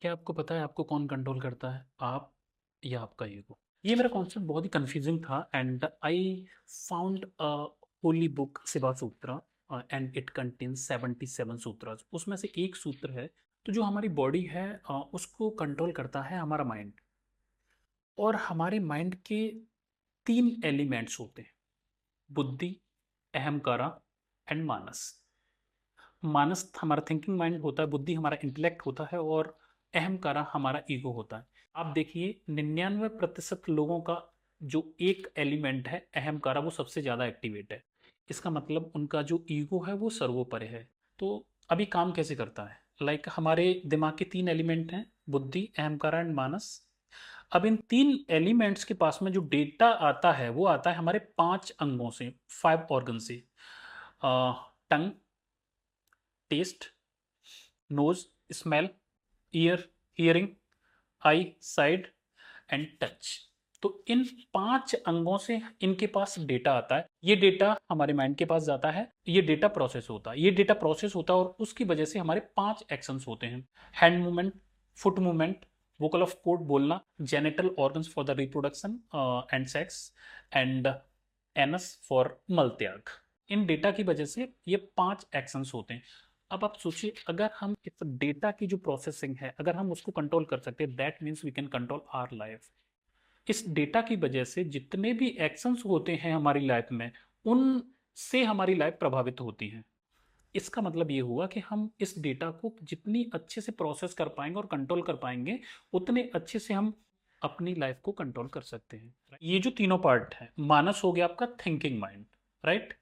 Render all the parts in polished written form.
क्या आपको पता है आपको कौन कंट्रोल करता है? आप या आपका ईगो? ये मेरा कॉन्सेप्ट बहुत ही कन्फ्यूजिंग था and I found a Holi book Shiva Sutra and it contains 77 सूत्रास। उसमें से एक सूत्र है तो जो हमारी बॉडी है उसको कंट्रोल करता है हमारा माइंड। और हमारे माइंड के 3 एलिमेंट्स होते हैं: बुद्धि, अहंकारा एंड मानस। मानस हमारा थिंकिंग माइंड होता है, बुद्धि हमारा इंटेलेक्ट होता है और अहंकारा हमारा ईगो होता है। आप देखिए 99% लोगों का जो एक एलिमेंट है अहंकारा, वो सबसे ज्यादा एक्टिवेट है। इसका मतलब उनका जो ईगो है वो सर्वोपरि है। तो अभी काम कैसे करता है? हमारे दिमाग के 3 एलिमेंट हैं: बुद्धि, अहंकारा एंड मानस। अब इन 3 एलिमेंट्स के पास में जो डेटा आता है वो आता है हमारे 5 अंगों से, 5 ऑर्गन से: tongue, taste, nose, smell, ear, hearing, eye, sight and touch. तो इन 5 अंगों से इनके पास डेटा आता है। ये डेटा हमारे माइंड के पास जाता है, ये डेटा प्रोसेस होता है, ये डेटा प्रोसेस होता है और उसकी वजह से हमारे 5 एक्शंस होते हैं: hand movement, foot movement, vocal of cord बोलना, genital organs for the reproduction and sex, and anus for मल त्याग। इन डेटा की वजह से ये 5 एक्शंस होते हैं। अब आप सोचिए, अगर हम इस डेटा की जो प्रोसेसिंग है अगर हम उसको कंट्रोल कर सकते हैं, that means we can control our life. इस डेटा की वजह से जितने भी एक्शंस होते हैं हमारी लाइफ में, उनसे हमारी लाइफ प्रभावित होती है। इसका मतलब ये हुआ कि हम इस डेटा को जितनी अच्छे से प्रोसेस कर पाएंगे और कंट्रोल कर पाएंगे, उतने अच्छे से हम अपनी लाइफ को कंट्रोल कर सकते हैं। ये जो तीनों पार्ट है, मानस हो गया आपका थिंकिंग माइंड, राइट।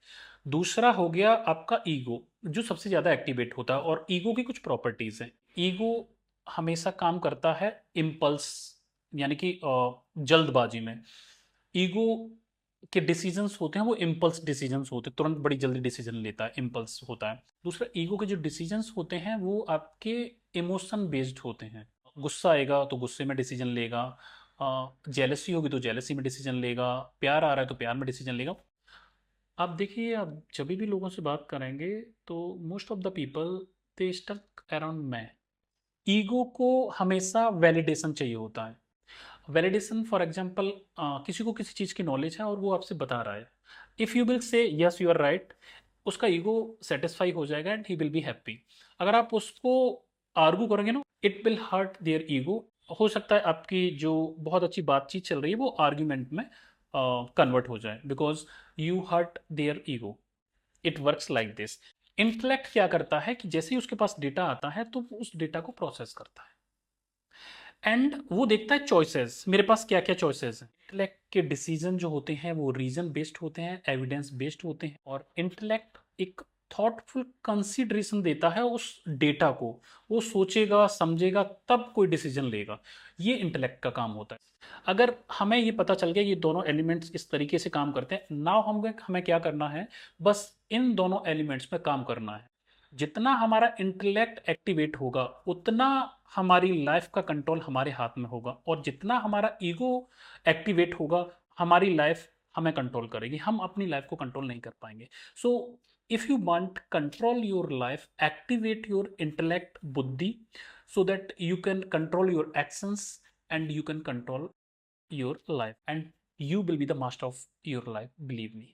दूसरा हो गया आपका ईगो, जो सबसे ज्यादा एक्टिवेट होता है। और ईगो की कुछ प्रॉपर्टीज हैं। ईगो हमेशा काम करता है इम्पल्स, यानी कि जल्दबाजी में। ईगो के डिसीजंस होते हैं वो इम्पल्स डिसीजंस होते हैं, तुरंत बड़ी जल्दी डिसीजन लेता है, इम्पल्स होता है। दूसरा, ईगो के जो डिसीजंस होते हैं वो आपके इमोशन बेस्ड होते हैं। गुस्सा आएगा तो गुस्से में डिसीजन लेगा, जेलसी होगी तो जेलसी में डिसीजन लेगा, प्यार आ रहा है तो प्यार में डिसीजन लेगा। आप देखिए, आप जब भी लोगों से बात करेंगे तो most of the people they stuck around मैं। ईगो को हमेशा वैलिडेशन चाहिए होता है। वैलिडेशन, फॉर एग्जांपल, किसी को किसी चीज़ की नॉलेज है और वो आपसे बता रहा है। If you will say yes you are right, उसका ईगो सेटिस्फाई हो जाएगा and he will be happy. अगर आप उसको आर्गू करोगे ना, it will hurt their ego. हो सकता है आपकी जो बहुत अच्छी बातचीत चल रही है वो आर्ग्यूमेंट में कन्वर्ट हो जाए, because you hurt their ego. It works like this. Intellect क्या करता है कि जैसे ही उसके पास डेटा आता है तो वो उस डेटा को प्रोसेस करता है एंड वो देखता है चॉइसेस, मेरे पास क्या क्या चॉइसेस हैं। इंटेलेक्ट के डिसीजन जो होते हैं वो रीजन बेस्ड होते हैं, एविडेंस बेस्ड होते हैं। और इंटेलेक्ट एक थॉटफुल कंसिडरेशन देता है उस डेटा को। वो सोचेगा, समझेगा, तब कोई डिसीजन लेगा। ये इंटेलेक्ट का काम होता है। अगर हमें ये पता चल गया ये दोनों एलिमेंट्स इस तरीके से काम करते हैं, नाउ हमें क्या करना है? बस इन दोनों एलिमेंट्स में काम करना है। जितना हमारा इंटेलेक्ट एक्टिवेट होगा उतना हमारी लाइफ का कंट्रोल हमारे हाथ में होगा, और जितना हमारा ईगो एक्टिवेट होगा हमारी लाइफ हमें कंट्रोल करेगी, हम अपनी लाइफ को कंट्रोल नहीं कर पाएंगे। So if you want control your life, activate your intellect, बुद्धि, so that you can control your actions and you can control your life and you will be the master of your life, believe me.